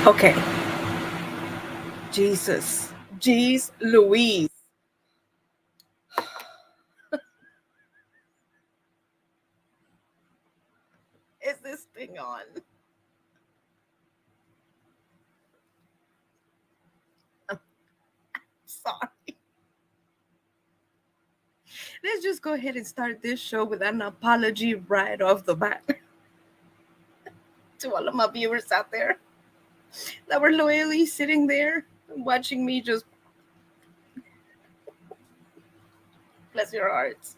Okay. Jesus. Jeez Louise. Is this thing on? I'm sorry. Let's just go ahead and start this show with an apology right off the bat to all of my viewers out there that were loyally sitting there watching me just bless your hearts.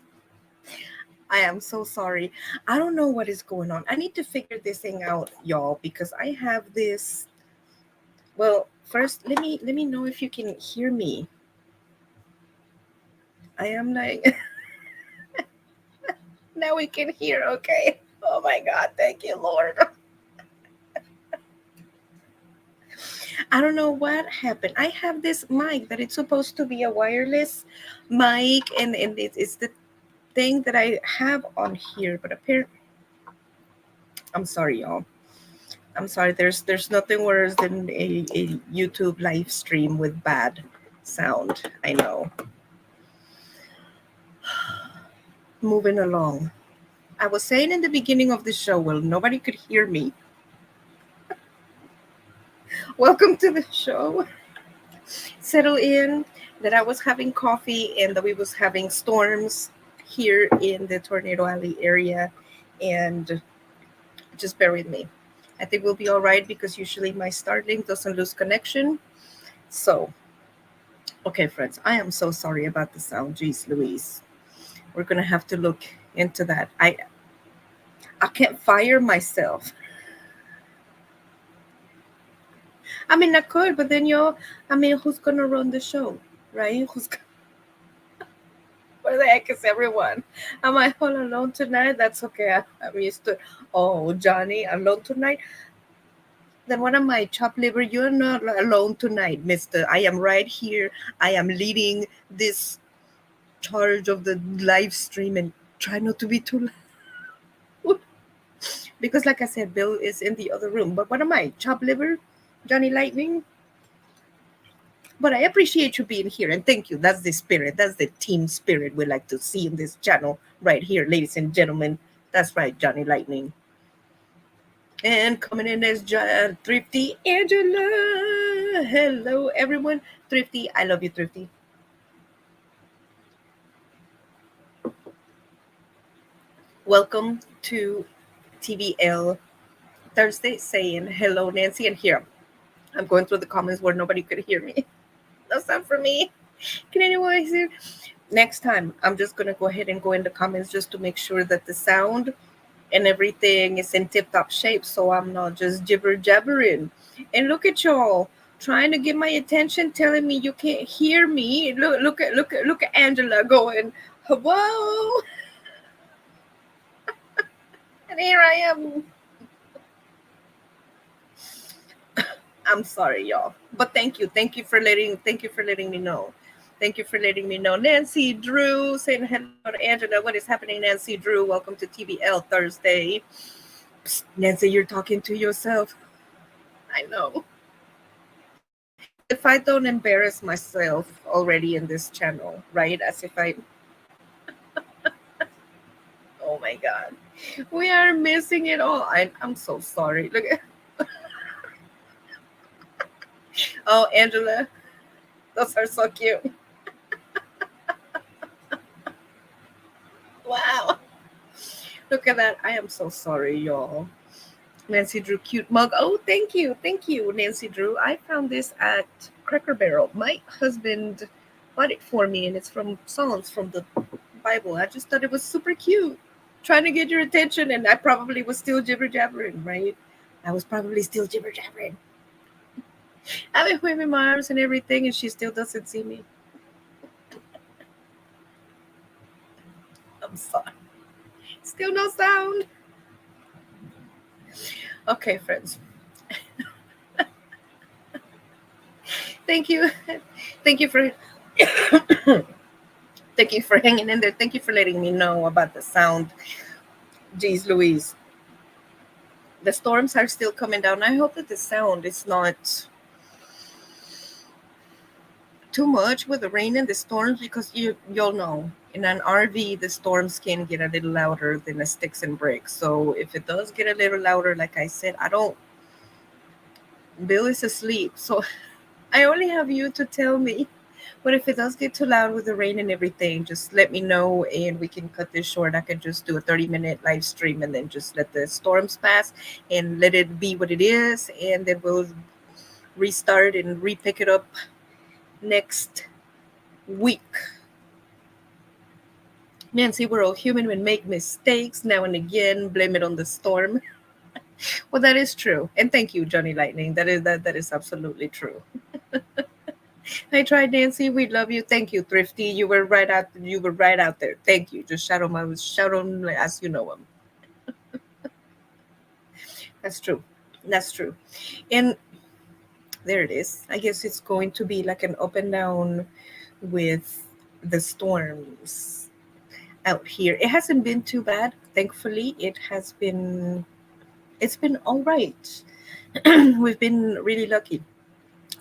I am so sorry. I don't know what is going on. I need to figure this thing out, y'all, because I have this. Well, first, let me know if you can hear me. I am like now we can hear. Okay. Oh my God! Thank you, Lord. I don't know what happened. I have this mic that it's supposed to be a wireless mic, and it's the thing that I have on here, but apparently, I'm sorry, y'all. I'm sorry. There's nothing worse than a YouTube live stream with bad sound. I know. Moving along. I was saying in the beginning of the show, well, nobody could hear me. Welcome to the show. Settle in that I was having coffee and that we was having storms here in the Tornado Alley area, and just bear with me. I think we'll be all right because usually my Starlink doesn't lose connection. So, okay, friends, I am so sorry about the sound. Jeez Louise. We're gonna have to look into that. I can't fire myself. I mean, I could, but then I mean, who's gonna run the show, right? Where the heck is everyone? Am I all alone tonight? That's okay. I'm used to. Oh, Johnny, alone tonight. Then what am I, chopped liver? You're not alone tonight, Mister. I am right here. I am leading this charge of the live stream, and try not to be too loud. Because, like I said, Bill is in the other room. But what am I, chopped liver? Johnny Lightning? But I appreciate you being here, and thank you. That's the spirit. That's the team spirit we like to see in this channel right here, ladies and gentlemen. That's right, Johnny Lightning. And coming in as Thrifty Angela. Hello, everyone. Thrifty, I love you, Thrifty. Welcome to TVL Thursday, saying hello, Nancy. And here, I'm going through the comments where nobody could hear me. That's not for me. Can anyone hear? Next time, I'm just going to go ahead and go in the comments just to make sure that the sound and everything is in tip-top shape, so I'm not just jibber-jabbering. And look at y'all trying to get my attention, telling me you can't hear me. Look at Angela going, whoa. And here I am. I'm sorry, y'all. But thank you. Thank you for letting me know. Thank you for letting me know. Nancy Drew saying hello to Angela. What is happening, Nancy Drew? Welcome to TBL Thursday. Psst, Nancy, you're talking to yourself. I know. As if I don't embarrass myself already in this channel, right? As if I. Oh my God. We are missing it all. I'm so sorry. Look at. Oh, Angela. Those are so cute. Wow. Look at that. I am so sorry, y'all. Nancy Drew, cute mug. Oh, thank you. Thank you, Nancy Drew. I found this at Cracker Barrel. My husband bought it for me, and it's from Psalms from the Bible. I just thought it was super cute. Trying to get your attention, and I probably was still jibber jabbering, right? I was probably still jibber jabbering. I've been waving my arms and everything, and she still doesn't see me. I'm sorry. Still no sound. Okay, friends. Thank you. Thank you for thank you for hanging in there. Thank you for letting me know about the sound. Jeez Louise. The storms are still coming down. I hope that the sound is not too much with the rain and the storms, because you'll know in an RV the storms can get a little louder than the sticks and bricks. So if it does get a little louder, like I said, I don't. Bill is asleep, so I only have you to tell me. But if it does get too loud with the rain and everything, just let me know and we can cut this short. I can just do a 30-minute live stream and then just let the storms pass and let it be what it is. And then we'll restart and re-pick it up next week. Nancy, we're all human. We make mistakes now and again. Blame it on the storm. Well, that is true. And thank you, Johnny Lightning. That is absolutely true. I tried, Nancy. We love you. Thank you, Thrifty. You were right out. You were right out there. Thank you. Just shout on as you know him. That's true. That's true. And there it is. I guess it's going to be like an up and down with the storms out here. It hasn't been too bad, thankfully. It's been all right. We've been really lucky.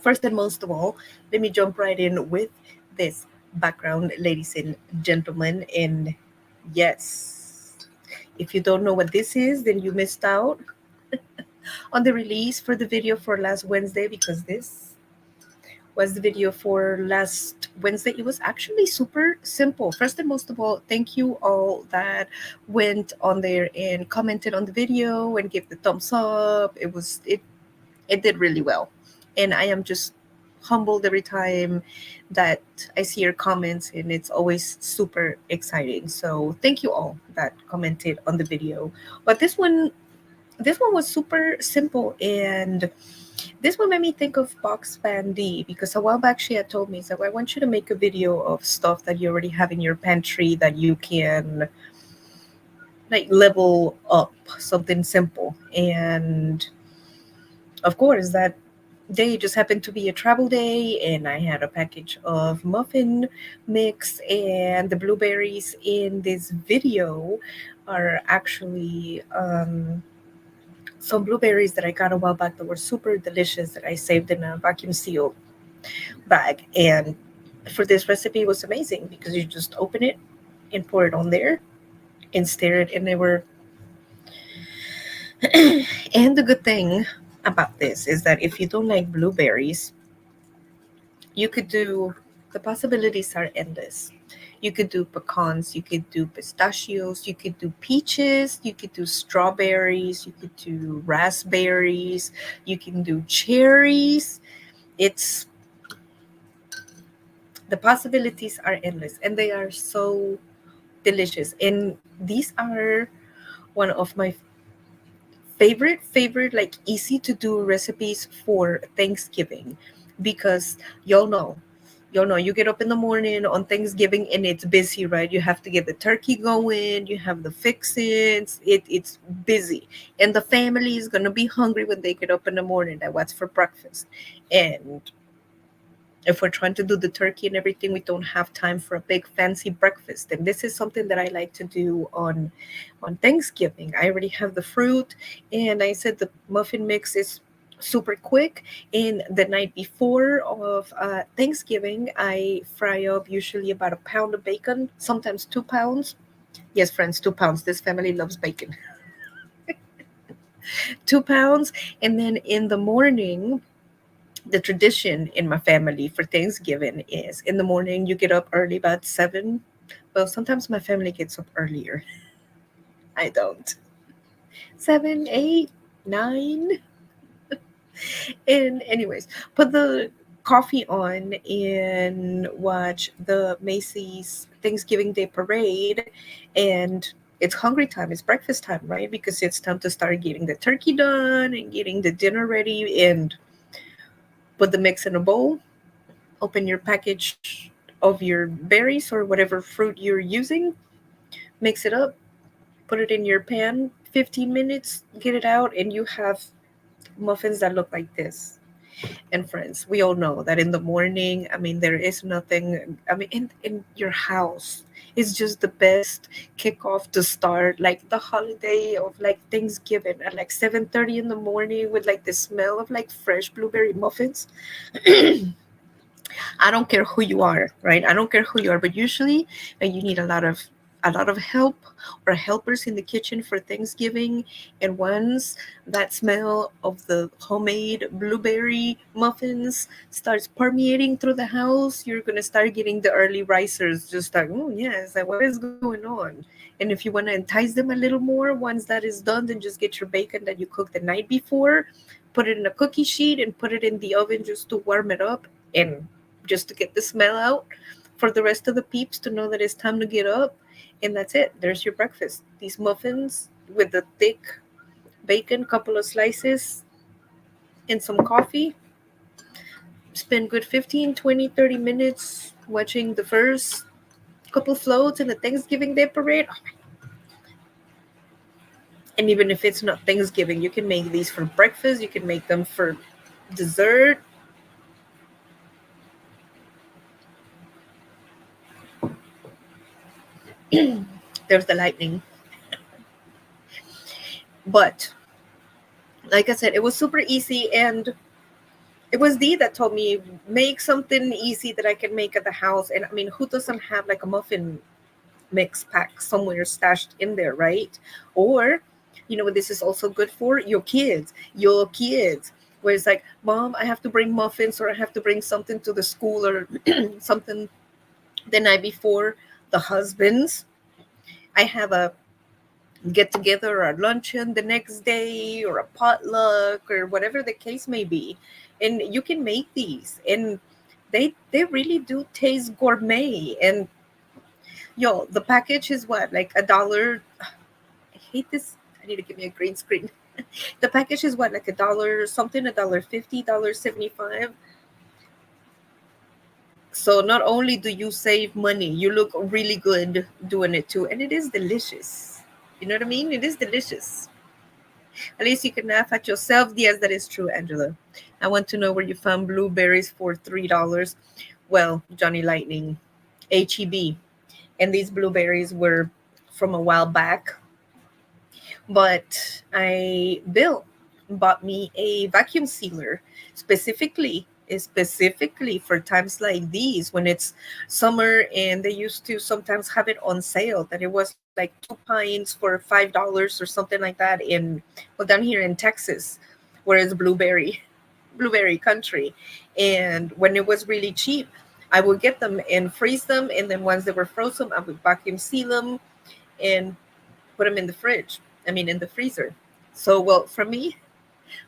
First and most of all, let me jump right in with this background, ladies and gentlemen. And yes, if you don't know what this is, then you missed out on the release for the video for last Wednesday, because this was the video for last Wednesday. It was actually super simple. First and most of all, thank you all that went on there and commented on the video and gave the thumbs up. It did really well. And I am just humbled every time that I see your comments, and it's always super exciting. So thank you all that commented on the video. But this one was super simple, and this one made me think of Box Fan D, because a while back she had told me, so I want you to make a video of stuff that you already have in your pantry that you can like level up, something simple. And of course that day just happened to be a travel day, and I had a package of muffin mix, and the blueberries in this video are actually some blueberries that I got a while back that were super delicious that I saved in a vacuum seal bag. And for this recipe, it was amazing because you just open it and pour it on there and stir it, and they were. And the good thing about this is that if you don't like blueberries, you could do, the possibilities are endless. You could do pecans, you could do pistachios, you could do peaches, you could do strawberries, you could do raspberries, you can do cherries. It's The possibilities are endless, and they are so delicious. And these are one of my favorite, like easy to do recipes for Thanksgiving, because y'all know you get up in the morning on Thanksgiving and it's busy, right? You have to get the turkey going, you have the fixings, it's busy, and the family is going to be hungry when they get up in the morning. Like, what's for breakfast? And if we're trying to do the turkey and everything, we don't have time for a big fancy breakfast. And this is something that I like to do on Thanksgiving. I already have the fruit, and I said the muffin mix is super quick. And the night before of Thanksgiving, I fry up usually about a pound of bacon, sometimes 2 pounds. Yes, friends, 2 pounds. This family loves bacon. 2 pounds. And then in the morning, the tradition in my family for Thanksgiving is in the morning you get up early, about 7. Well, sometimes my family gets up earlier. I don't. 7, 8, 9. And anyways, put the coffee on and watch the Macy's Thanksgiving Day parade. And it's hungry time. It's breakfast time, right? Because it's time to start getting the turkey done and getting the dinner ready, and put the mix in a bowl. Open your package of your berries or whatever fruit you're using, mix it up, put it in your pan, 15 minutes, get it out, and you have muffins that look like this. And friends, we all know that in the morning, I mean, there is nothing, I mean, in your house, It's just the best kickoff to start like the holiday of like Thanksgiving at like 7:30 in the morning with like the smell of like fresh blueberry muffins. I don't care who you are, right? I don't care who you are, but usually you need a lot of help or helpers in the kitchen for Thanksgiving. And once that smell of the homemade blueberry muffins starts permeating through the house, you're gonna start getting the early risers just like, oh yes, like what is going on? And if you want to entice them a little more, once that is done, then just get your bacon that you cooked the night before, put it in a cookie sheet, and put it in the oven just to warm it up and just to get the smell out for the rest of the peeps to know that it's time to get up. And that's it. There's your breakfast. These muffins with the thick bacon, couple of slices, and some coffee. Spend good 15, 20, 30 minutes watching the first couple floats in the Thanksgiving Day parade. And even if it's not Thanksgiving, you can make these for breakfast. You can make them for dessert. There's the lightning. But like I said, it was super easy, and it was Dee that told me make something easy that I can make at the house. And I mean, who doesn't have like a muffin mix pack somewhere stashed in there, right? Or, you know what this is also good for? Your kids. Your kids. Where it's like, Mom, I have to bring muffins or I have to bring something to the school or something the night before. The husbands. I have a get together or a luncheon the next day or a potluck or whatever the case may be, and you can make these, and they really do taste gourmet. And yo, the package is what, like $1. I hate this. I need to give me a green screen. The package is what, like $1 something, $1.50, $1.75. So not only do you save money, you look really good doing it too, and it is delicious. You know what I mean? It is delicious. At least you can laugh at yourself. Yes, that is true, Angela. I want to know where you found blueberries for $3. Well, Johnny Lightning, HEB. And these blueberries were from a while back. But Bill bought me a vacuum sealer specifically for times like these when it's summer, and they used to sometimes have it on sale that it was like 2 pints for $5 or something like that in, well, down here in Texas, where it's blueberry country. And when it was really cheap, I would get them and freeze them, and then once they were frozen, I would vacuum seal them and put them in the fridge. I mean, in the freezer. So, well, for me,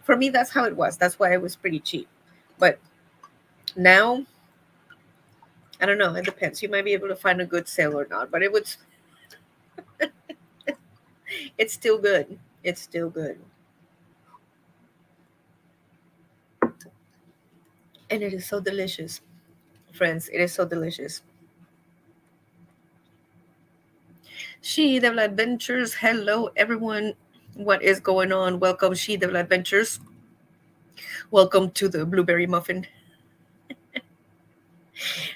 that's how it was. That's why it was pretty cheap. But now, I don't know. It depends. You might be able to find a good sale or not, but it's still good. It's still good, and it is so delicious, friends. It is so delicious. She Devil Adventures. Hello, everyone. What is going on? Welcome, She Devil Adventures. Welcome to the Blueberry Muffin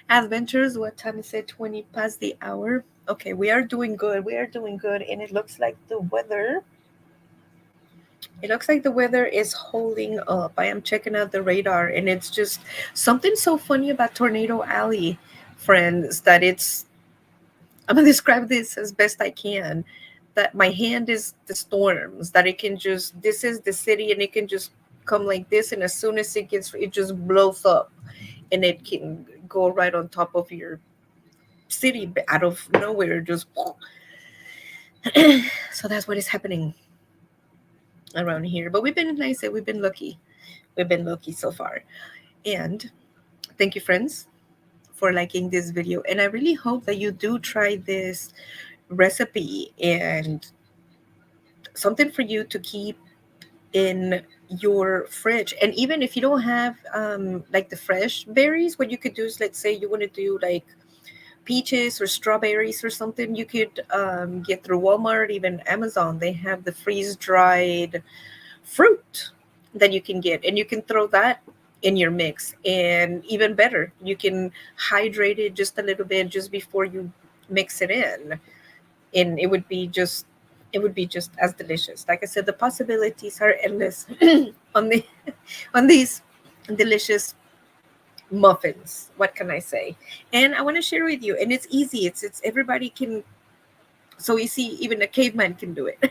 Adventures. What time is it? 20 past the hour. Okay, we are doing good. We are doing good. And it looks like the weather. It looks like the weather is holding up. I am checking out the radar, and it's just something so funny about Tornado Alley, friends, that I'm gonna describe this as best I can. That my hand is the storms, that it can just, this is the city, and it can just come like this, and as soon as it just blows up, and it can go right on top of your city out of nowhere, just so that's what is happening around here. But we've been nice, we've been lucky. We've been lucky so far. And thank you, friends, for liking this video. And I really hope that you do try this recipe, and something for you to keep in your fridge. And even if you don't have like the fresh berries, what you could do is, let's say you want to do like peaches or strawberries or something, you could get through Walmart, even Amazon. They have the freeze dried fruit that you can get, and you can throw that in your mix. And even better, you can hydrate it just a little bit just before you mix it in, and it would be just as delicious. Like I said, the possibilities are endless on the on these delicious muffins. What can I say? And I want to share with you, and it's easy. It's everybody can. So you see, even a caveman can do it.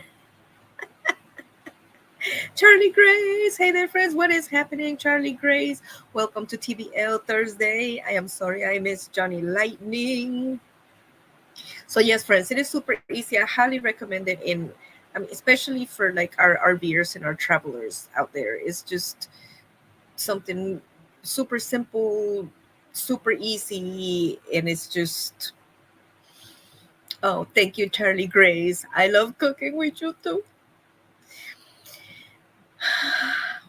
Charlie Grace. Hey there, friends. What is happening? Charlie Grace. Welcome to TBL Thursday. I am sorry I missed Johnny Lightning. So yes, friends, it is super easy. I highly recommend it in especially for like our RVers and our travelers out there. It's just something super simple, super easy, and it's just oh, thank you, Charlie Grace. I love cooking with you too.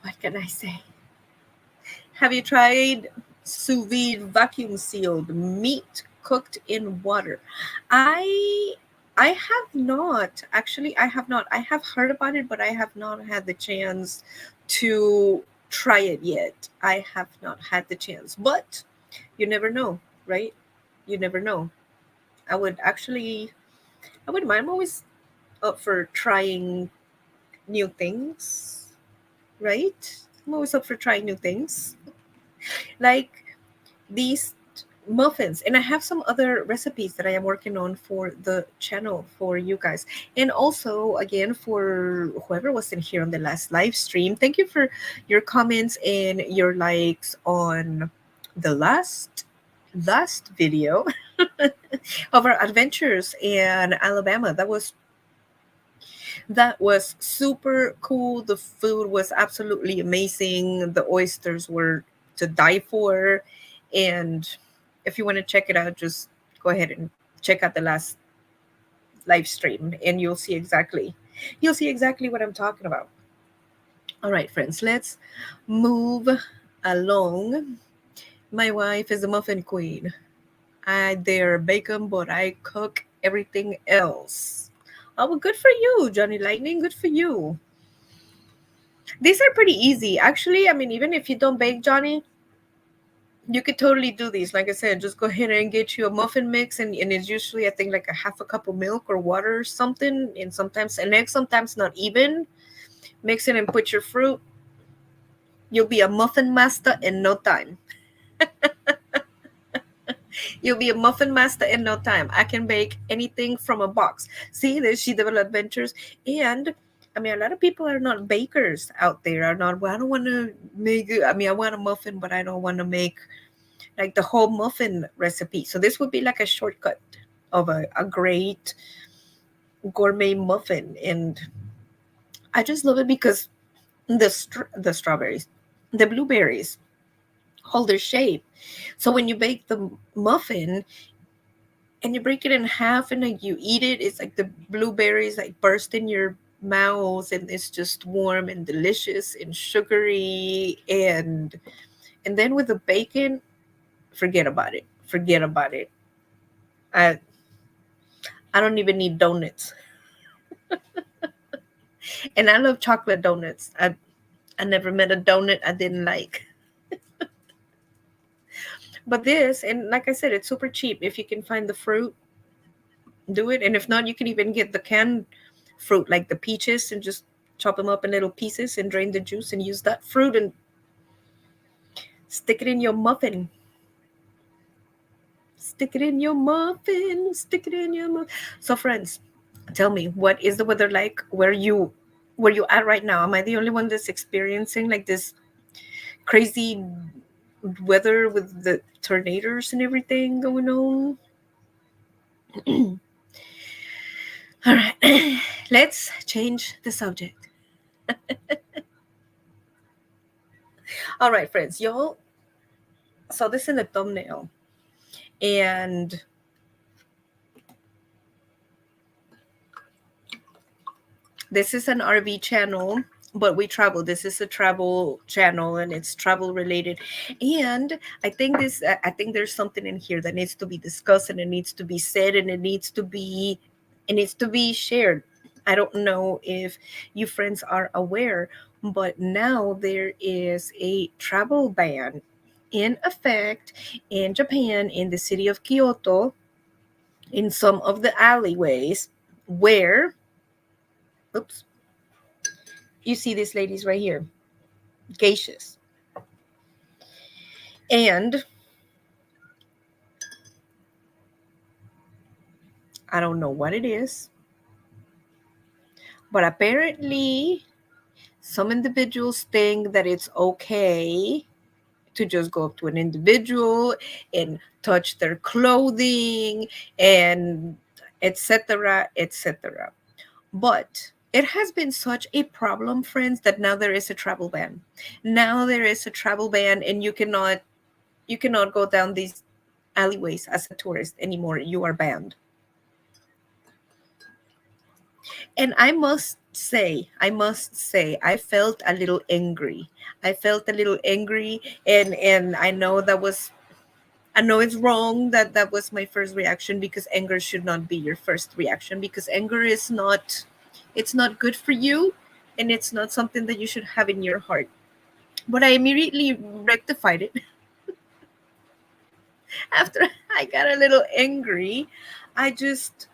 What can I say? Have you tried sous vide vacuum sealed meat cooked in water? I I have not. Actually, I have not. I have heard about it, but I have not had the chance to try it yet. I have not had the chance. But you never know, right? You never know. I would actually I wouldn't mind. I'm always up for trying new things, right? I'm always up for trying new things. Like these muffins, and I have some other recipes that I am working on for the channel for you guys, and also again for whoever wasn't here on the last live stream, thank you for your comments and your likes on the last video of our adventures in Alabama. That was super cool. The food was absolutely amazing. The oysters were to die for. And if you want to check it out, just go ahead and check out the last live stream and you'll see exactly what I'm talking about. All right, friends, let's move along. My wife is a muffin queen. I dare bake them, but I cook everything else. Oh, well, good for you, Johnny Lightning. Good for you. These are pretty easy. Actually, I mean, even if you don't bake, Johnny, you could totally do these. Like I said, just go ahead and get you a muffin mix, and it's usually, I think, like a half a cup of milk or water or something, and sometimes an egg, sometimes not even. Mix it and put your fruit. You'll be a muffin master in no time. You'll be a muffin master in no time. I can bake anything from a box. See, there's She Devil Adventures. And I mean, a lot of people are not bakers out there. Are not, well, I don't want to make it. I mean, I want a muffin, but I don't want to make like the whole muffin recipe. So this would be like a shortcut of a great gourmet muffin. And I just love it because the strawberries, the blueberries hold their shape. So when you bake the muffin, and you break it in half and then you eat it, it's like the blueberries like burst in your mouth, and it's just warm and delicious and sugary, and then with the bacon, forget about it, forget about it. I i don't even need donuts, and I love chocolate donuts. I never met a donut I didn't like. But this, and like I said, it's super cheap. If you can find the fruit, do it. And if not, you can even get the canned fruit like the peaches and just chop them up in little pieces and drain the juice and use that fruit and stick it in your muffin. Stick it in your muffin. Stick it in your muffin. So, friends, tell me, what is the weather like where you at right now? Am I the only one that's experiencing like this crazy weather with the tornadoes and everything going on? All right, let's change the subject. All right, friends, y'all saw this in the thumbnail, and this is an RV channel, but we travel. This is a travel channel, and it's travel related. And I think there's something in here that needs to be discussed, and it needs to be said, and it needs to be shared. I don't know if you friends are aware, but now there is a travel ban in effect in Japan, in the city of Kyoto, in some of the alleyways where, oops, you see these ladies right here, geishas. And I don't know what it is, but apparently some individuals think that it's okay to just go up to an individual and touch their clothing and etc., etc. But it has been such a problem, friends, that now there is a travel ban. Now there is a travel ban, and you cannot go down these alleyways as a tourist anymore. You are banned. And I must say, I felt a little angry. I felt a little angry, and I know it's wrong that that was my first reaction, because anger should not be your first reaction, because anger is not, it's not good for you, and it's not something that you should have in your heart. But I immediately rectified it. After I got a little angry, I just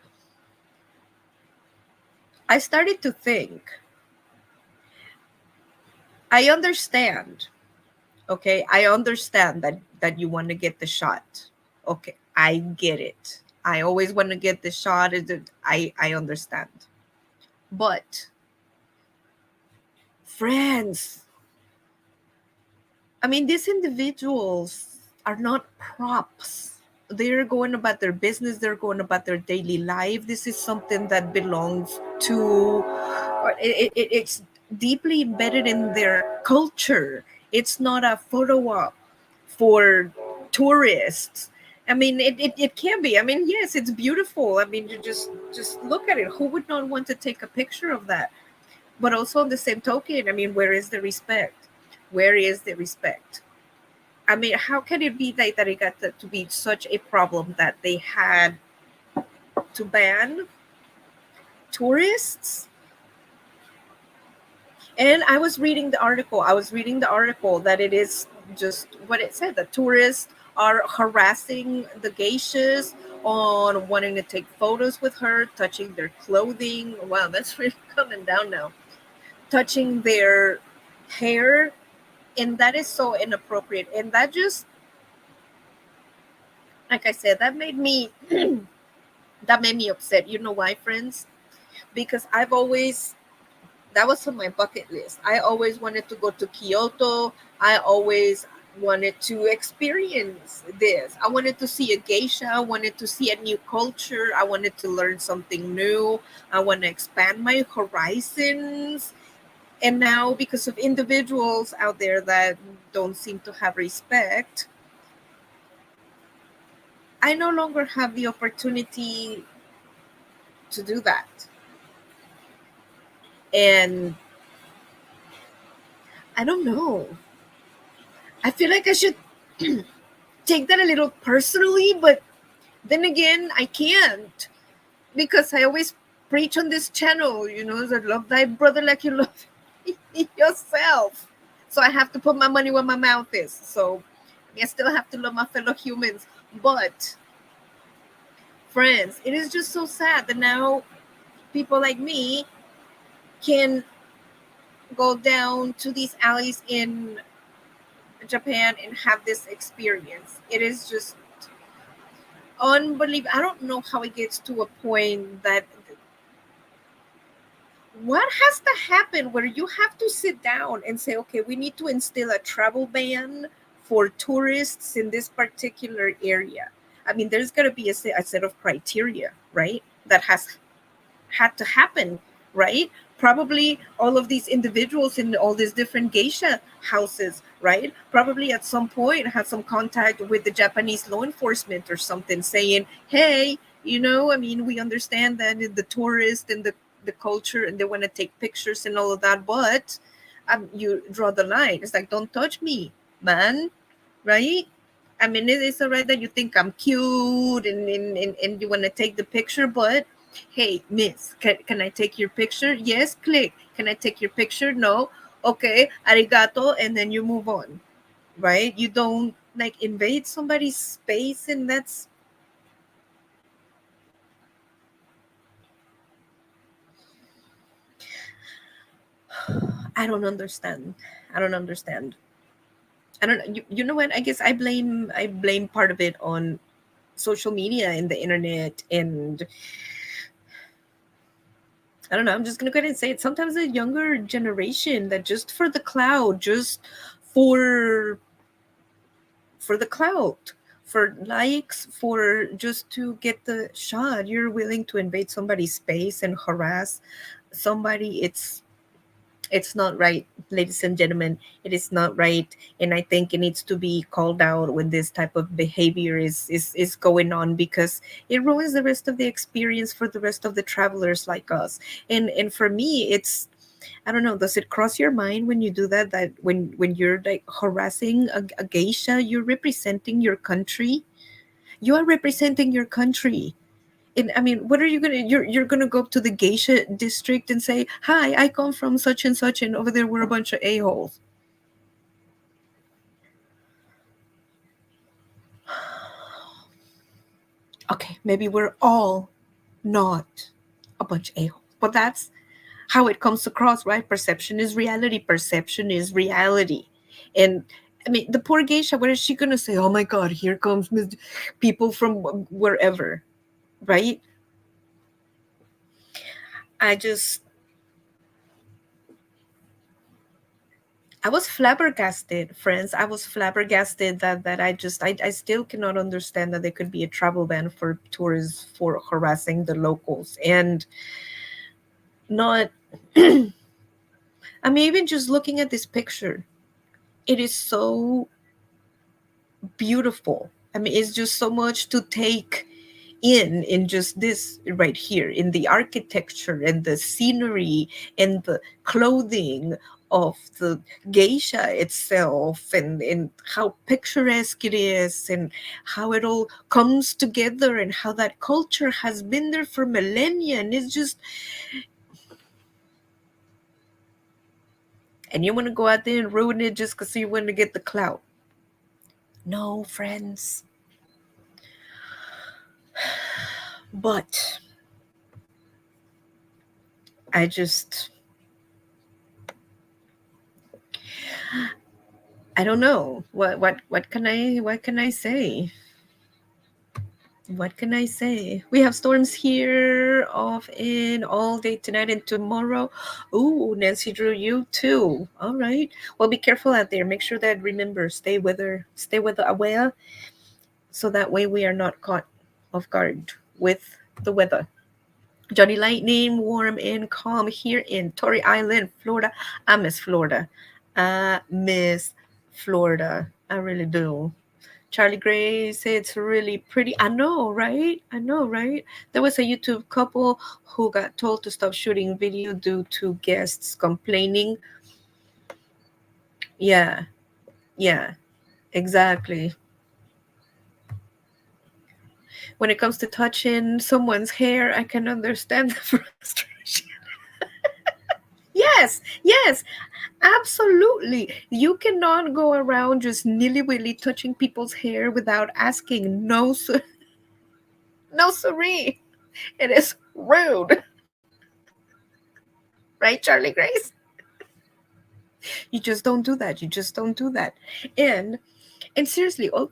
I started to think, I understand. Okay, I understand that you want to get the shot. Okay, I get it. I always want to get the shot. I understand. But friends, I mean, these individuals are not props. They're going about their business, they're going about their daily life. This is something that belongs to, or it's deeply embedded in their culture. It's not a photo op for tourists. I mean, it can be. I mean, yes, it's beautiful. I mean, you just look at it. Who would not want to take a picture of that? But also on the same token, I mean, where is the respect? Where is the respect? I mean, how can it be that it got to be such a problem that they had to ban tourists? And I was reading the article that it is just what it said, that tourists are harassing the geishas on wanting to take photos with her, touching their clothing. Wow, that's really coming down now. Touching their hair, and that is so inappropriate. And that just, like I said, that made me upset. You know why, friends? Because I've always, that was on my bucket list. I always wanted to go to Kyoto. I always wanted to experience this. I wanted to see a geisha. I wanted to see a new culture. I wanted to learn something new. I want to expand my horizons. And now, because of individuals out there that don't seem to have respect, I no longer have the opportunity to do that. And I don't know. I feel like I should take that a little personally, but then again, I can't, because I always preach on this channel, that love thy brother like you love yourself. So I have to put my money where my mouth is. So I still have to love my fellow humans. But, friends, it is just so sad that now people like me can go down to these alleys in Japan and have this experience. It is just unbelievable. I don't know how it gets to a point that, what has to happen where you have to sit down and say, okay, we need to instill a travel ban for tourists in this particular area. I mean, there's got to be a set of criteria, right? That has had to happen, right? Probably all of these individuals in all these different geisha houses, right? Probably at some point had some contact with the Japanese law enforcement or something, saying, hey, I mean, we understand that the tourist and the culture, and they want to take pictures and all of that, but you draw the line. It's like, don't touch me, man, right? I mean, it is all right that you think I'm cute, and you want to take the picture, but hey, miss, can I take your picture? Yes, click. Can I take your picture? No. Okay, arigato, and then you move on, right? You don't like invade somebody's space, and I don't understand. I don't understand. I don't know. You know what? I guess I blame part of it on social media and the internet, and I don't know. I'm just gonna go ahead and say it. Sometimes the younger generation that just for the cloud, just for for the clout, for likes, for just to get the shot, you're willing to invade somebody's space and harass somebody. It's not right, ladies and gentlemen. It is not right, and I think it needs to be called out when this type of behavior is going on, because it ruins the rest of the experience for the rest of the travelers like us. And for me, it's, I don't know, does it cross your mind when you do that, that when you're like harassing a geisha, you're representing your country. You are representing your country. And I mean, what are you gonna, you're gonna go up to the geisha district and say, "Hi, I come from such and such, and over there we're a bunch of a-holes." Okay, maybe we're all not a bunch of a-holes, but that's how it comes across, right? Perception is reality. Perception is reality. And I mean, the poor geisha, what is she gonna say? Oh my God, here comes people from wherever, right? I just, I was flabbergasted, friends. I was flabbergasted that I still cannot understand that there could be a travel ban for tourists for harassing the locals, and not. I mean, even just looking at this picture, it is so beautiful. I mean, it's just so much to take in just this right here, in the architecture and the scenery and the clothing of the geisha itself, and how picturesque it is, and how it all comes together, and how that culture has been there for millennia, and it's just, and you want to go out there and ruin it just because you want to get the clout. No, friends. But I just, I don't know what can I say. What can I say? We have storms here off in all day tonight and tomorrow. Ooh, Nancy Drew, you too. All right. Well, be careful out there. Make sure that, remember, stay weather aware, so that way we are not caught off guard with the weather. Johnny Lightning, warm and calm here in Torrey Island, Florida. I miss Florida. I miss Florida. I really do. Charlie Gray said it's really pretty. I know, right? I know, right? There was a YouTube couple who got told to stop shooting video due to guests complaining. Yeah, yeah, exactly. When it comes to touching someone's hair, I can understand the frustration. Yes, yes, absolutely. You cannot go around just nilly willy touching people's hair without asking. No, sir. No, siree. It is rude. Right, Charlie Grace? You just don't do that. You just don't do that. And and seriously, all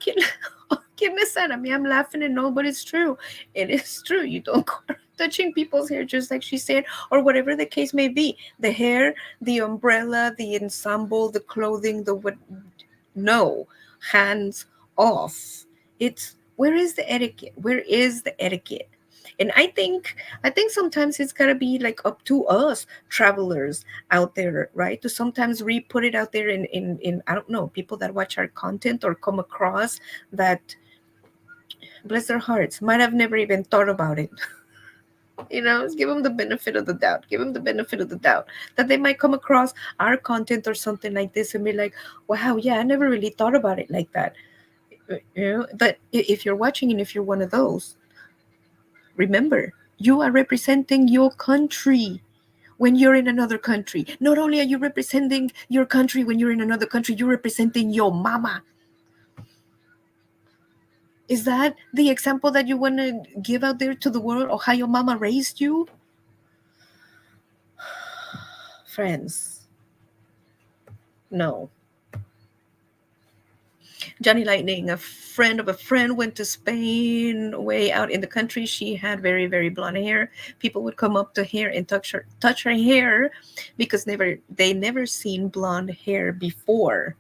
all kidding aside, I mean, I'm laughing and all, but it's true. It is true. You don't go around touching people's hair, just like she said, or whatever the case may be. The hair, the umbrella, the ensemble, the clothing, the what? No, hands off. It's, where is the etiquette? Where is the etiquette? And I think sometimes it's gotta be like up to us travelers out there, right? To sometimes re-put it out there in I don't know, people that watch our content or come across that, bless their hearts, might have never even thought about it. Give them the benefit of the doubt. Give them the benefit of the doubt that they might come across our content or something like this and be like, wow, yeah, I never really thought about it like that. But if you're watching and if you're one of those, remember, you are representing your country when you're in another country. Not only are you representing your country when you're in another country, you're representing your mama. Is that the example that you want to give out there to the world, or how your mama raised you? Friends, No. Johnny Lightning, a friend of a friend, went to Spain way out in the country. She had very, very blonde hair. People would come up to her and touch her hair because they never seen blonde hair before.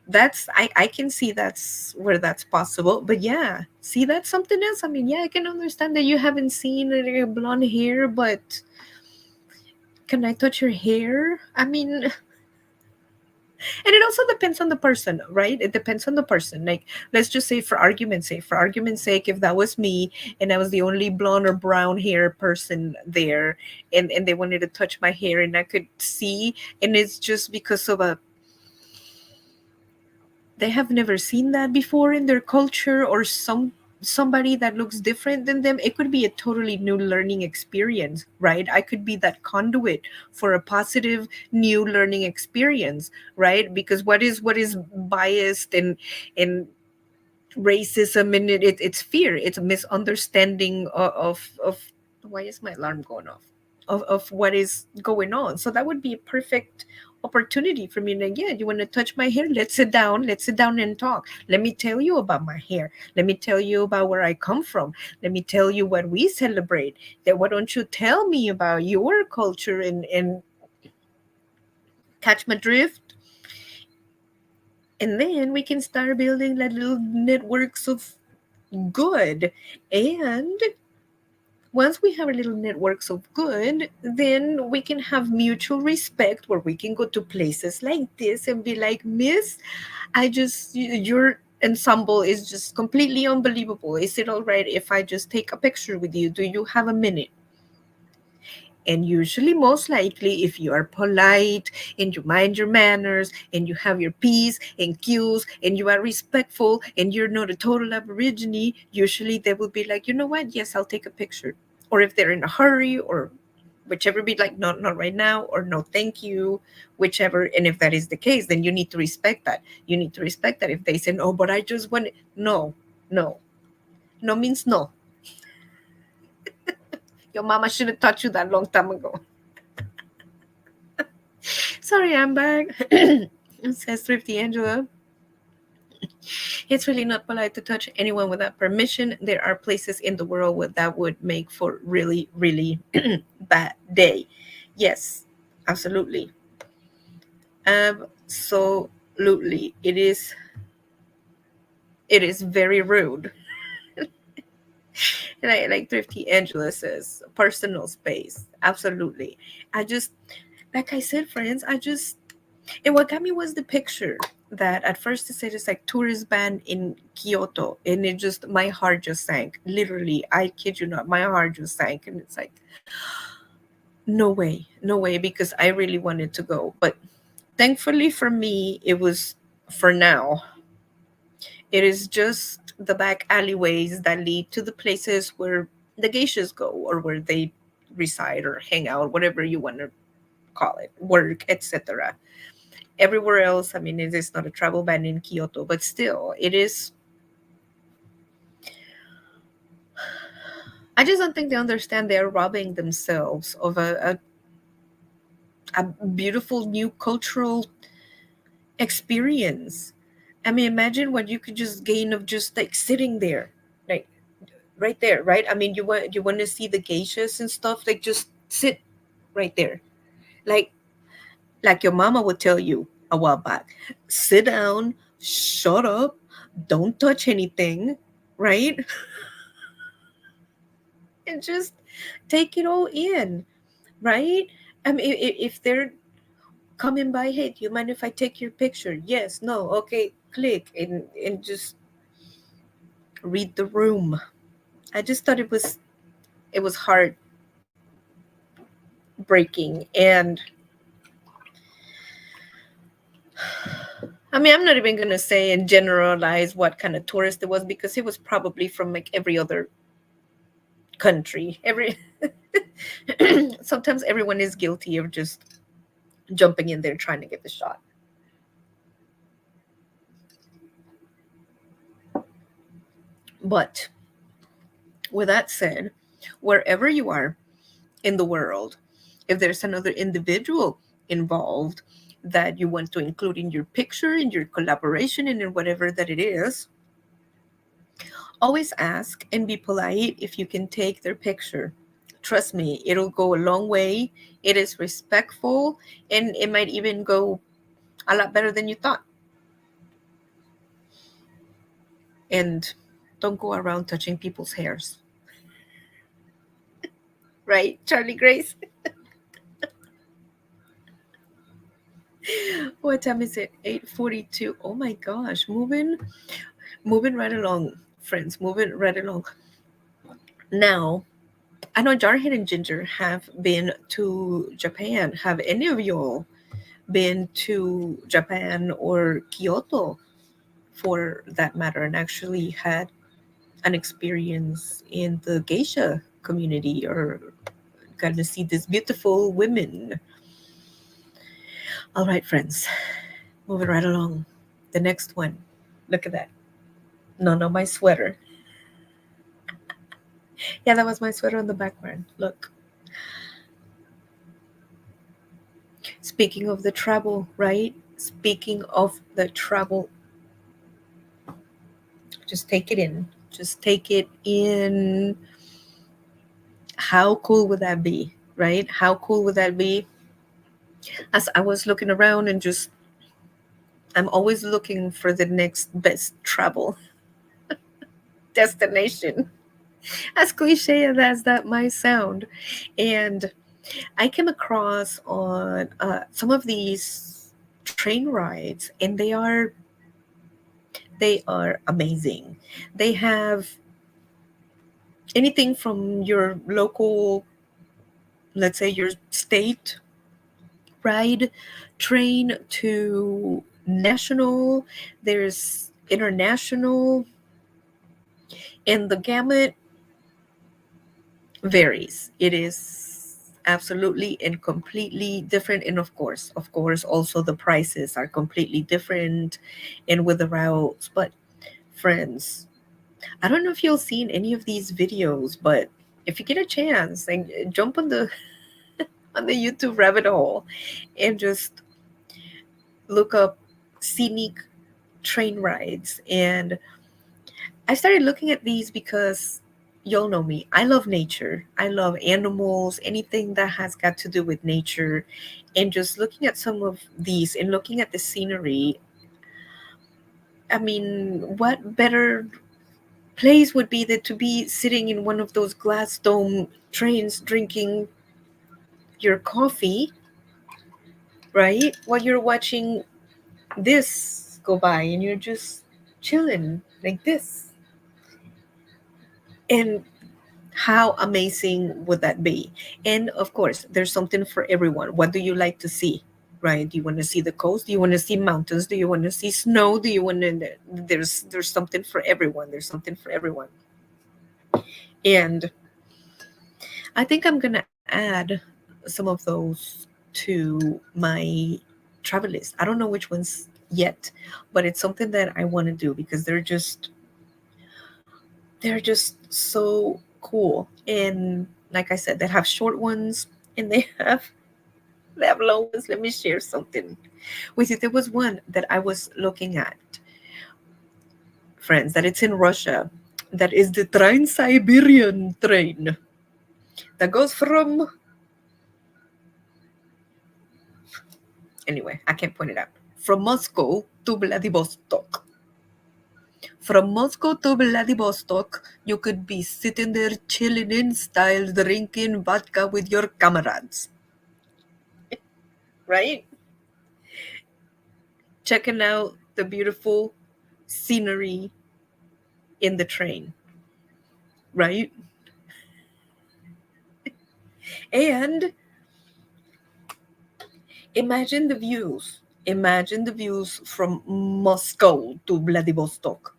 That's I can see that's where that's possible. But yeah, see that's something else. I mean, yeah, I can understand that you haven't seen blonde hair, but can I touch your hair? I mean, and it also depends on the person, right? It depends on the person. Like, let's just say for argument's sake, if that was me and I was the only blonde or brown hair person there, and they wanted to touch my hair and I could see, and it's just because of a they have never seen that before in their culture, or somebody that looks different than them, it could be a totally new learning experience, right? I could be that conduit for a positive new learning experience, right? Because what is biased and racism, and it's fear, it's a misunderstanding of why is my alarm going off, of what is going on. So that would be a perfect opportunity for me to, yeah, you want to touch my hair, let's sit down and talk. Let me tell you about my hair, let me tell you about where I come from, let me tell you what we celebrate. That why don't you tell me about your culture, and catch my drift. And then we can start building like little networks of good. And once we have a little networks of good, then we can have mutual respect where we can go to places like this and be like, Miss, your ensemble is just completely unbelievable. Is it all right if I just take a picture with you? Do you have a minute? And usually, most likely, if you are polite and you mind your manners and you have your P's and Q's and you are respectful and you're not a total aborigine, usually they will be like, you know what? Yes, I'll take a picture. Or if they're in a hurry, or whichever, be like, no, not right now, or no, thank you, whichever. And if that is the case, then you need to respect that. You need to respect that. If they say, no, but I just want it. No, no, no means no. Your mama should have taught you that long time ago. Sorry, I'm back. Says Thrifty Angela. It's really not polite to touch anyone without permission. There are places in the world where that would make for really, really bad day. Yes, absolutely. Absolutely. It is very rude. And I like Thrifty Angela says, personal space. Absolutely. I just like I said, friends, and what got me was the picture that at first it said it's like tourist ban in Kyoto. And it just, my heart just sank. Literally, I kid you not, my heart just sank. And it's like, no way, no way, because I really wanted to go. But thankfully for me, it was for now. It is just the back alleyways that lead to the places where the geishas go, or where they reside or hang out, whatever you want to call it, work, etc. Everywhere else, I mean, it is not a travel ban in Kyoto, but still, it is. I just don't think they understand they're robbing themselves of a beautiful new cultural experience. I mean, imagine what you could just gain of just like sitting there, like right there, right? I mean, you want to see the geishas and stuff, like just sit right there, like your mama would tell you a while back. Sit down, shut up, don't touch anything, right? And just take it all in, right? I mean, if they're coming by, hey, do you mind if I take your picture? Yes, no, okay, click, and just read the room. I just thought it was heartbreaking. And I mean, I'm not even gonna say and generalize what kind of tourist it was, because it was probably from like every other country. Every Sometimes everyone is guilty of just jumping in there trying to get the shot. But with that said, wherever you are in the world, if there's another individual involved, that you want to include in your picture, in your collaboration, and in whatever that it is, always ask and be polite if you can take their picture. Trust me, it'll go a long way. It is respectful, and it might even go a lot better than you thought. And don't go around touching people's hairs. Right, Charlie Grace? What time is it? 8:42. Oh my gosh, moving right along, friends, moving right along. Now, I know Jarhead and Ginger have been to Japan. Have any of y'all been to Japan or Kyoto for that matter and actually had an experience in the geisha community or got to see these beautiful women? All right, friends, moving right along. The next one. Look at that. No, no, my sweater. Yeah, that was my sweater on the background. Look. Speaking of the travel, right? Speaking of the travel, just take it in. Just take it in. How cool would that be, right? How cool would that be? As I was looking around and just, I'm always looking for the next best travel destination, as cliche as that might sound. And I came across on some of these train rides, and they are amazing. They have anything from your local, let's say your state ride train to national. There's international, and the gamut varies. It is absolutely and completely different, and of course also the prices are completely different and with the routes. But friends, I don't know if you've seen any of these videos, but if you get a chance, like jump on the YouTube rabbit hole and just look up scenic train rides. And I started looking at these because y'all know me. I love nature. I love animals, anything that has got to do with nature. And just looking at some of these and looking at the scenery, I mean, what better place would be that to be sitting in one of those glass dome trains drinking your coffee, right? While you're watching this go by and you're just chilling like this. And how amazing would that be? And of course, there's something for everyone. What do you like to see? Right? Do you want to see the coast? Do you want to see mountains? Do you want to see snow? Do you want to there's something for everyone. There's something for everyone. And I think I'm going to add some of those to my travel list. I don't know which ones yet, but it's something that I want to do because they're just so cool. And like I said, they have short ones and they have long ones. Let me share something with you. There was one that I was looking at, friends, that it's in Russia. That is the Trans-Siberian train that goes from, anyway, I can't point it out, from Moscow to Vladivostok. From Moscow to Vladivostok, you could be sitting there chilling in style, drinking vodka with your comrades, right? Checking out the beautiful scenery in the train, right? And imagine the views. Imagine the views from Moscow to Vladivostok.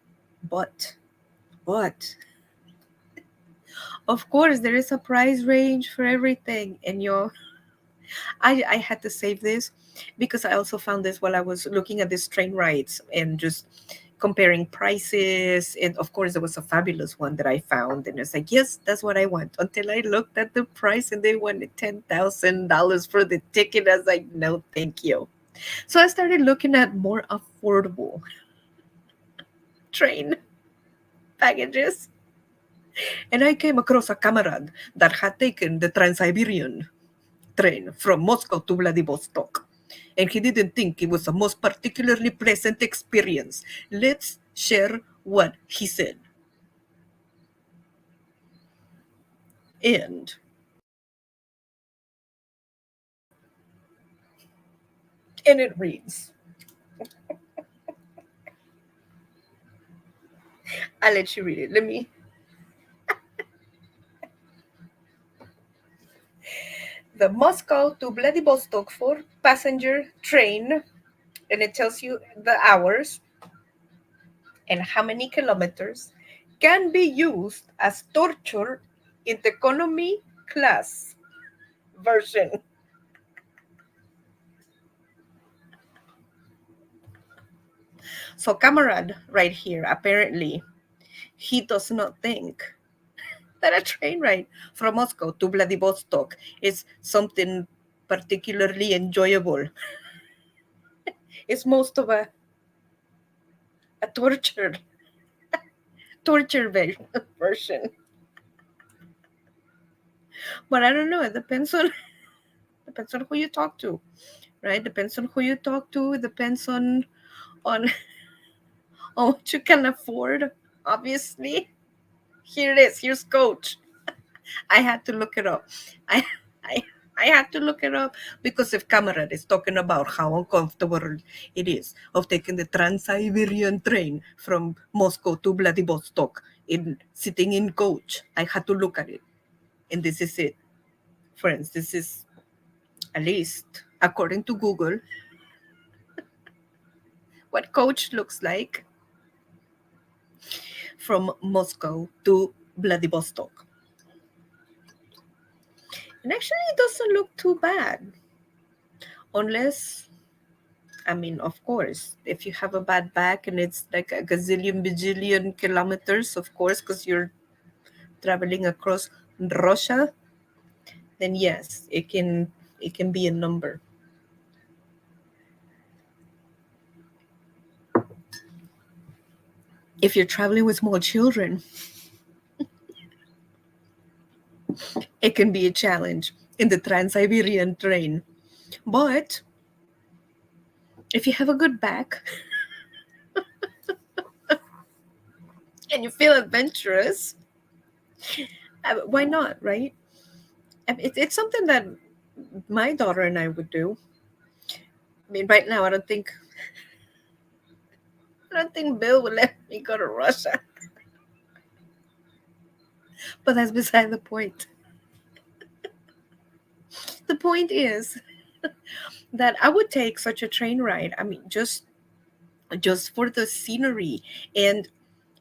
But, but, of course, there is a price range for everything. And I had to save this because I also found this while I was looking at these train rides and just comparing prices. And of course, there was a fabulous one that I found, and it's like, yes, that's what I want. Until I looked at the price and they wanted $10,000 for the ticket. I was like, no, thank you. So I started looking at more affordable train packages, and I came across a comrade that had taken the Trans-Siberian train from Moscow to Vladivostok, and he didn't think it was a most particularly pleasant experience. Let's share what he said. And it reads, I'll let you read it. Let me. The Moscow to Vladivostok four passenger train, and it tells you the hours and how many kilometers, can be used as torture in the economy class version. So, Camarade, right here, apparently, he does not think that a train ride from Moscow to Vladivostok is something particularly enjoyable. It's most of a torture version. But I don't know. It depends on who you talk to, right? Depends on who you talk to. It depends on on what you can afford. Obviously, here it is. Here's Coach. I had to look it up. I I I had to look it up because if Cameron is talking about how uncomfortable it is of taking the Trans-Siberian train from Moscow to Vladivostok in sitting in coach, I had to look at it. And this is it. Friends, this is at least according to Google what coach looks like from Moscow to Vladivostok. And actually it doesn't look too bad. Unless I mean, of course, if you have a bad back and it's like a gazillion bajillion kilometers, of course, because you're traveling across Russia, then yes, it can be a number. If you're traveling with small children, it can be a challenge in the Trans-Siberian train. But if you have a good back and you feel adventurous, why not, right? It's something that my daughter and I would do. I mean, right now, I don't think Bill would let me go to Russia. But that's beside the point. The point is that I would take such a train ride. I mean, just for the scenery and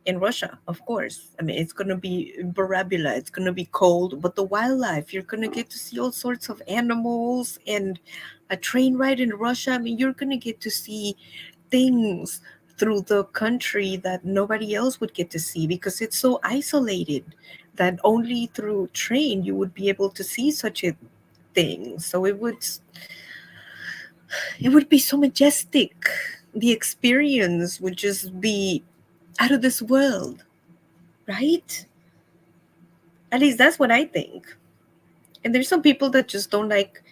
in Russia, of course. I mean, it's gonna be Barabula. It's gonna be cold, but the wildlife. You're gonna get to see all sorts of animals and a train ride in Russia. I mean, you're gonna get to see things through the country that nobody else would get to see because it's so isolated that only through train you would be able to see such a thing. So it would be so majestic. The experience would just be out of this world, right? At least that's what I think. And there's some people that just don't like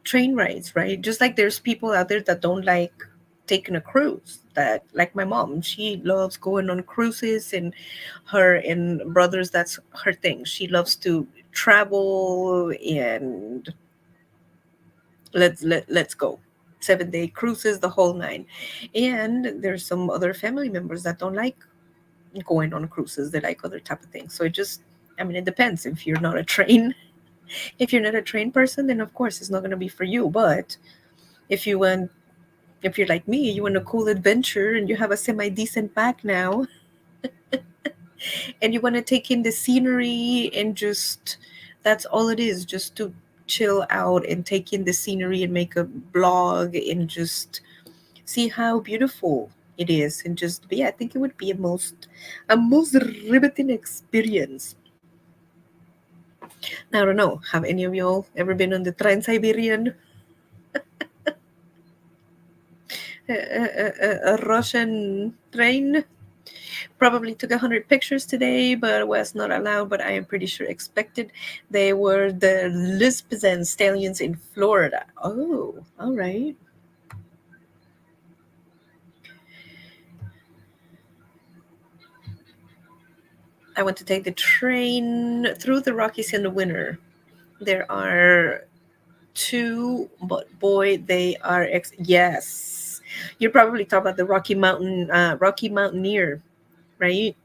train rides, right? Just like there's people out there that don't like taking a cruise. That like my mom, she loves going on cruises, and her and brothers, that's her thing. She loves to travel and let's go. 7 day cruises, the whole nine. And there's some other family members that don't like going on cruises. They like other type of things. So it just I mean it depends. If you're not a trained person, then of course it's not going to be for you. But if you want, if you're like me, you want a cool adventure and you have a semi decent back now, and you want to take in the scenery and just that's all it is, just to chill out and take in the scenery and make a blog and just see how beautiful it is and just be. I think it would be a most riveting experience. Now, I don't know. Have any of y'all ever been on the Trans Siberian a Russian train. Probably took 100 pictures today, but was not allowed. But I am pretty sure expected. They were the Lisbon stallions in Florida. Oh, all right. I want to take the train through the Rockies in the winter. There are two, but boy, they are yes. You're probably talking about the Rocky Mountaineer, right,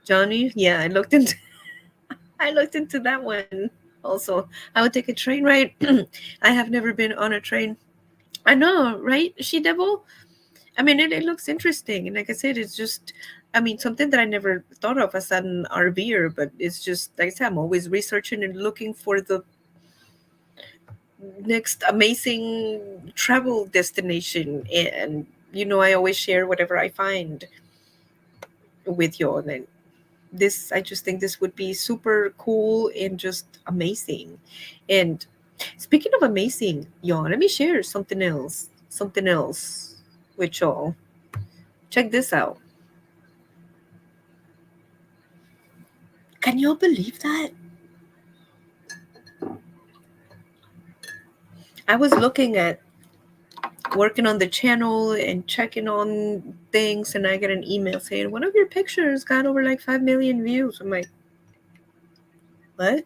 Johnny? Yeah, I looked into that one also. I would take a train ride. I have never been on a train. I know, right? She Devil. I mean, it looks interesting, and like I said, it's just. I mean, something that I never thought of as an RVer, but it's just like I said, I'm always researching and looking for the next amazing travel destination, and I always share whatever I find with you. And this, I just think this would be super cool and just amazing. And speaking of amazing, y'all, let me share something else with y'all. Check this out. Can y'all believe that? I was looking at working on the channel and checking on things, and I get an email saying one of your pictures got over like 5 million views. I'm like, what?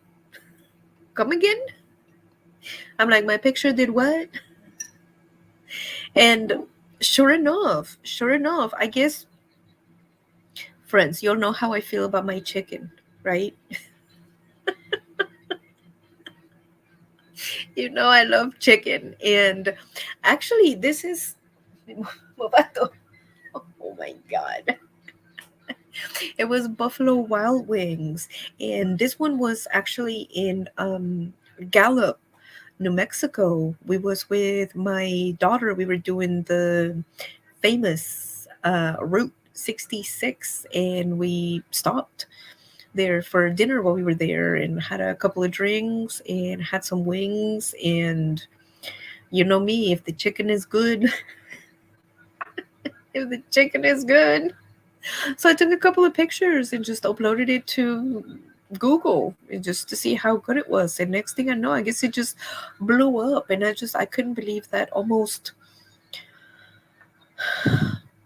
Come again? I'm like, my picture did what? And sure enough, I guess, friends, you'll know how I feel about my chicken, right? I love chicken. And actually, this is. Oh my God. It was Buffalo Wild Wings. And this one was actually in Gallup, New Mexico. We was with my daughter. We were doing the famous Route 66, and we stopped there for dinner while we were there and had a couple of drinks and had some wings. And you know me, if the chicken is good, if the chicken is good. So I took a couple of pictures and just uploaded it to Google and just to see how good it was. And next thing I know, I guess it just blew up. And I couldn't believe that almost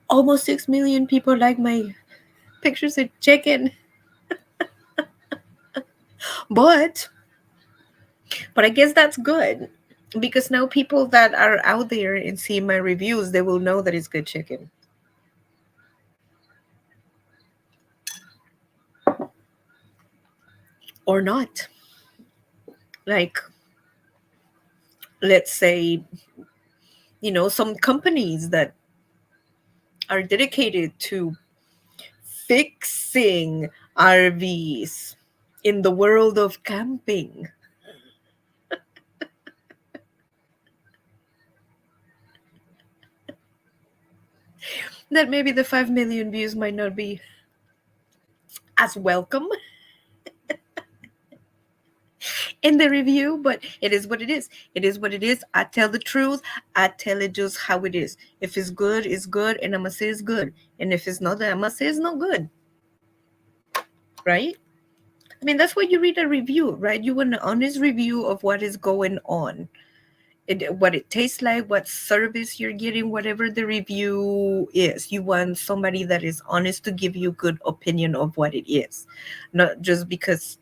6 million people like my pictures of chicken. But I guess that's good, because now people that are out there and see my reviews, they will know that it's good chicken. Or not. Like, let's say, some companies that are dedicated to fixing RVs in the world of camping. That maybe the 5 million views might not be as welcome in the review, but it is what it is. It is what it is. I tell the truth. I tell it just how it is. If it's good, it's good, and I'm gonna say it's good. And if it's not, then I'm gonna say it's not good. Right? I mean, that's why you read a review, right? You want an honest review of what is going on. What it tastes like, what service you're getting, whatever the review is. You want somebody that is honest to give you good opinion of what it is, not just because.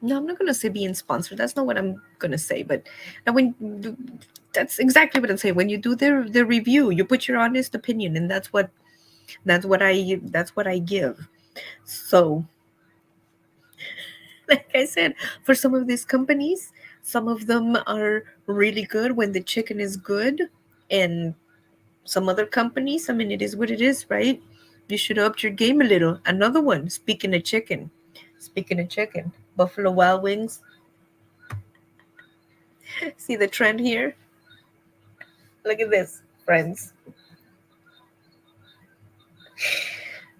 No, I'm not gonna say being sponsored. That's not what I'm gonna say. But when that's exactly what I'm saying. When you do the review, you put your honest opinion, and that's what I give. So, like I said, for some of these companies, some of them are really good when the chicken is good, and some other companies, I mean, it is what it is, right? You should up your game a little. Another one, speaking of chicken, Buffalo Wild Wings. See the trend here? Look at this, friends.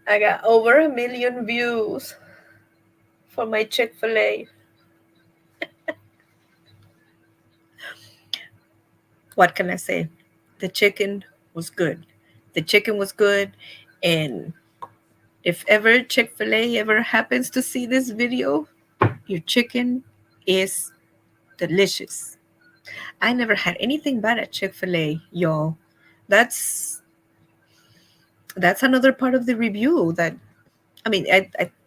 I got over 1 million views for my Chick-fil-A. What can I say? The chicken was good. The chicken was good. And if ever Chick-fil-A ever happens to see this video, your chicken is delicious. I never had anything bad at Chick-fil-A, y'all. That's that's another part of the review that I mean,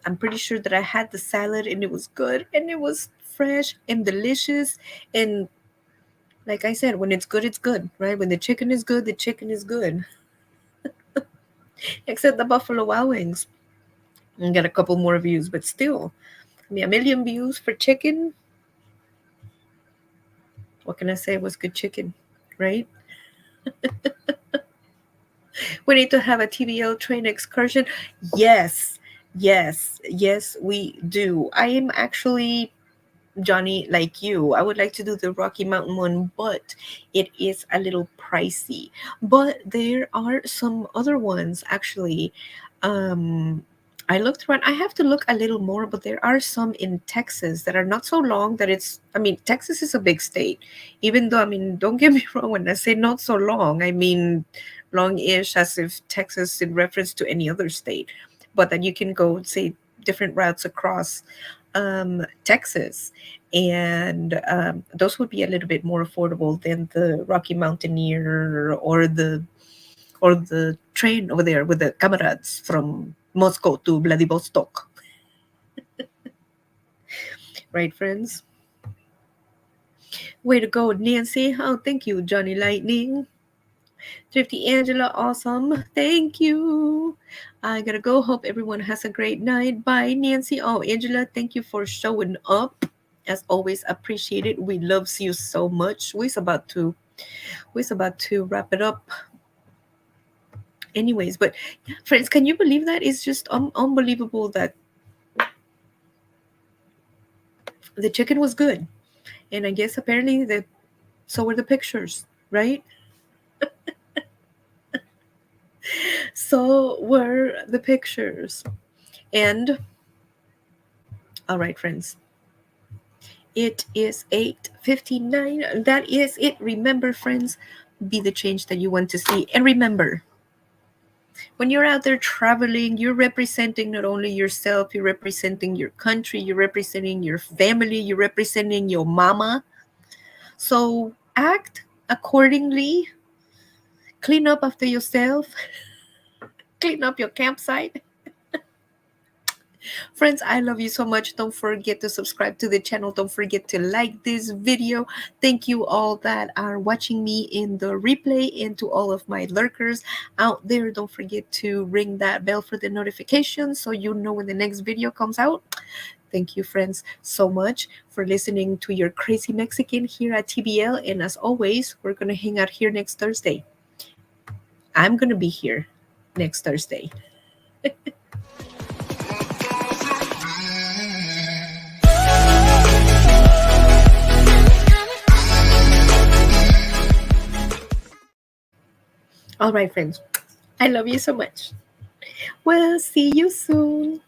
I'm pretty sure that I had the salad and it was good and it was fresh and delicious. And like I said, when it's good, it's good, right? When the chicken is good, the chicken is good. Except the Buffalo Wild Wings. And get a couple more views, but still, I mean, a million views for chicken. What can I say? It was good chicken, right? We need to have a TBL train excursion. Yes, yes, yes, we do. I am actually Johnny, like you, I would like to do the Rocky Mountain one, but it is a little pricey. But there are some other ones actually. Um, I looked around. I have to look a little more, but there are some in Texas that are not so long that it's. I mean, Texas is a big state, even though I mean, don't get me wrong. When I say not so long, I mean long-ish, as if Texas in reference to any other state, but that you can go say different routes across Texas, and those would be a little bit more affordable than the Rocky Mountaineer or the train over there with the comrades from Moscow to Vladivostok. Right, friends? Way to go, Nancy. Oh, thank you, Johnny Lightning. Thrifty Angela, awesome. Thank you. I gotta go. Hope everyone has a great night. Bye, Nancy. Oh, Angela, thank you for showing up. As always, appreciate it. We loves you so much. We're about to wrap it up. Anyways, but friends, can you believe that? It's just unbelievable that the chicken was good, and I guess apparently so were the pictures, right? So were the pictures. And all right, friends. It is 8:59. That is it. Remember, friends, be the change that you want to see. And remember, when you're out there traveling, you're representing not only yourself, you're representing your country, you're representing your family, you're representing your mama. So act accordingly. Clean up after yourself. Clean up your campsite. Friends, I love you so much. Don't forget to subscribe to the channel. Don't forget to like this video. Thank you all that are watching me in the replay, and to all of my lurkers out there. Don't forget to ring that bell for the notification so you know when the next video comes out. Thank you, friends, so much for listening to your crazy Mexican here at TBL. And as always, we're going to hang out here next Thursday. I'm going to be here next Thursday. All right, friends. I love you so much. We'll see you soon.